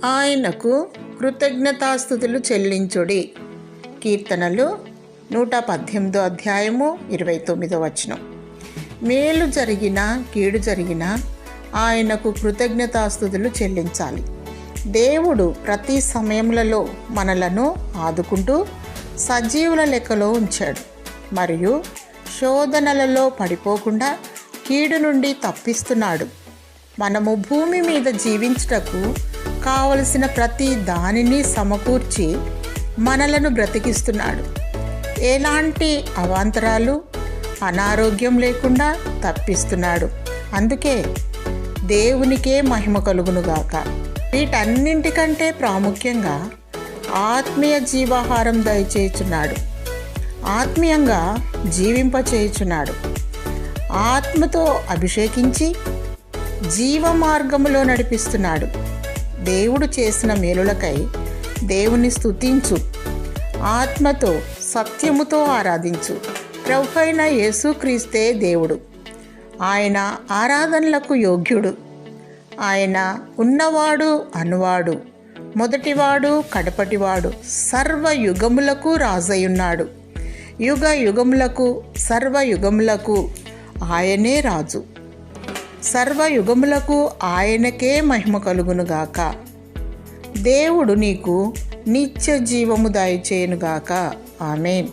ఆయనకు కృతజ్ఞతాస్తుతులు చెల్లించుడి. కీర్తనలు 118 అధ్యాయము 29 వచనం. మేలు జరిగినా కీడు జరిగినా ఆయనకు కృతజ్ఞతాస్తుతులు చెల్లించాలి. దేవుడు ప్రతి సమయములలో మనలను ఆదుకుంటూ సజీవుల లెక్కలో ఉంచాడు మరియు శోధనలలో పడిపోకుండా కీడు నుండి తప్పిస్తున్నాడు. మనము భూమి మీద జీవించుటకు కావలసిన ప్రతి దానిని సమకూర్చి మనలను బ్రతికిస్తున్నాడు. ఎలాంటి అవాంతరాలు, అనారోగ్యం లేకుండా తప్పిస్తున్నాడు. అందుకే దేవునికే మహిమ కలుగునుగాక. వీటన్నింటికంటే ప్రాముఖ్యంగా ఆత్మీయ జీవాహారం దయచేయుచున్నాడు. ఆత్మీయంగా జీవింపచేయుచున్నాడు. ఆత్మతో అభిషేకించి జీవ మార్గములో నడిపిస్తున్నాడు. దేవుడు చేసిన మేలులకై దేవుని స్తుతించు. ఆత్మతో సత్యముతో ఆరాధించు. ప్రభువైన యేసుక్రీస్తే దేవుడు. ఆయన ఆరాధనలకు యోగ్యుడు. ఆయన ఉన్నవాడు అనువాడు, మొదటివాడు కడపటివాడు, సర్వయుగములకు రాజయున్నాడు. యుగ యుగములకు సర్వయుగములకు ఆయనే రాజు. సర్వయుగములకు ఆయనకే మహిమ కలుగునుగాక. దేవుడు నీకు నిత్య జీవము దయచేయునుగాక. ఆమేన్.